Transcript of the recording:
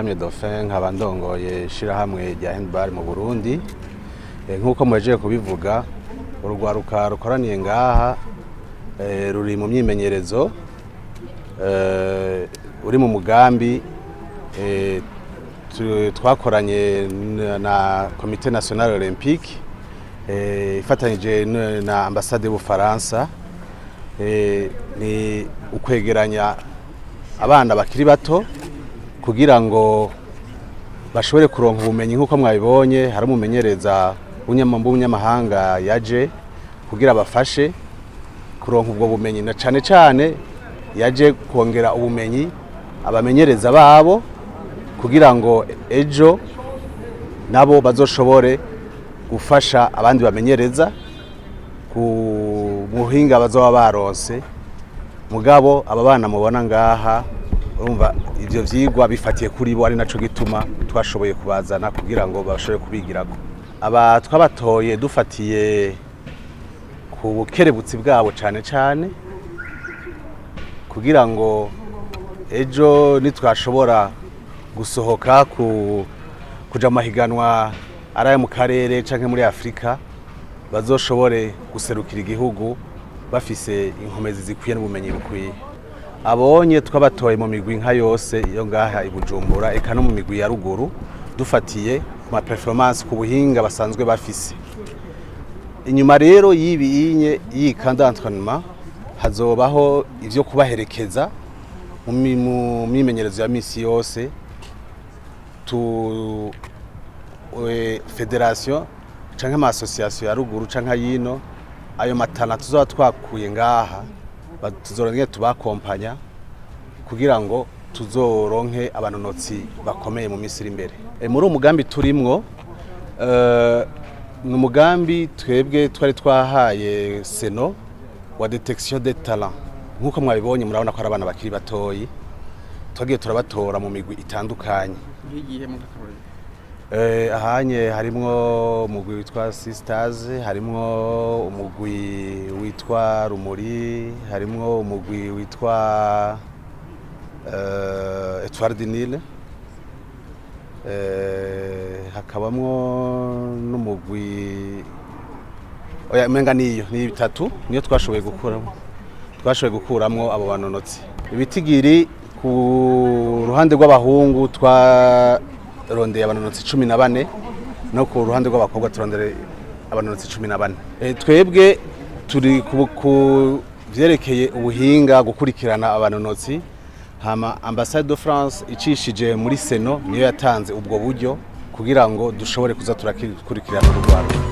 nitwa Dauphin nkaba ndongoye shirahamwe rya handball mu Burundi. Nkuko mwejeje kubivuga, urugwaruka rukoraniye ngaha ruri mu myimenyerezo uri mu mugambi twakoranye na Comité National Olympique ifatanyije na ambassade y'Ubufaransa. Ni ukwegeranya abana bakiri bato kugira ngo bashobore kuronka ubumenyi nkuko mwabibonye. Hari umumenyereza w'umunyamahanga yaje kugira bafashe kuronka ubwo bumenyi, na cane cane yaje kongera ubumenyi abamenyereza babo kugira ngo ejo nabo bazoshobore gufasha abandi bamenyereza ku muhinga bazoba baronse. Mugabo aba bana mubona ngaha, urumva ivyo vyigwa bifatiye kuri bo, ari naco gituma twashoboye kubazana kugira ngo bashobore kubigirako. Aba twabatoye dufatiye ku bukerebutsi bwabo cane cane kugira ngo ejo nitwashobora gusohoka kuja mahiganwa araye mu karere canke muri Afrika, bazoshobore guserukira igihugu bafise inkomezi zikwiye n'ubumenyi bukwiye. Abonye twabatoye mu migwi nka yose iyo ngaha i Bujumbura, eka no mu migwi ya ruguru, dufatiye ku ma performance ku buhinga basanzwe bafise. Inyuma rero y'ibinye y'ikandantwanma hazobaho ivyo kubaherekeza mu mimenyerezo ya misi yose. Federation canke ama association ya ruguru canke yino, ayo matana tuzoba twakuye ngaha tuzoronke tubakompanya kugira ngo tuzoronke abanonotsi bakomeye mu misiri imbere. Muri umugambi turimwo n'umugambi twebwe twari twahaye seno wa detection des talents. Nkuko mwabibonye murabona ko ari abana bakiri batoyi, twagiye turabatora mu migwi itandukanye. Ahanye harimwo umugwi witwa Sisters, harimwo umugwi witwa Muri, harimwo umugwi witwa Etoile du Nil, hakabamwo n'umugwi menga niyo ni bitatu niyo twashoboye gukuramwo abo banonotsi. Ibitigiri ku ruhande rw'abahungu rondeye abanonotsi 14 no ku ruhande rw'abakobwa turondere abanonotsi 14. Twebwe turi ku vyerekeye ubuhinga gukurikirana abanonotsi, hama ambassade de France icishije muri seno niyo yatanze ubwo buryo kugira ngo dushobore kuza turakurikirana urugwaro.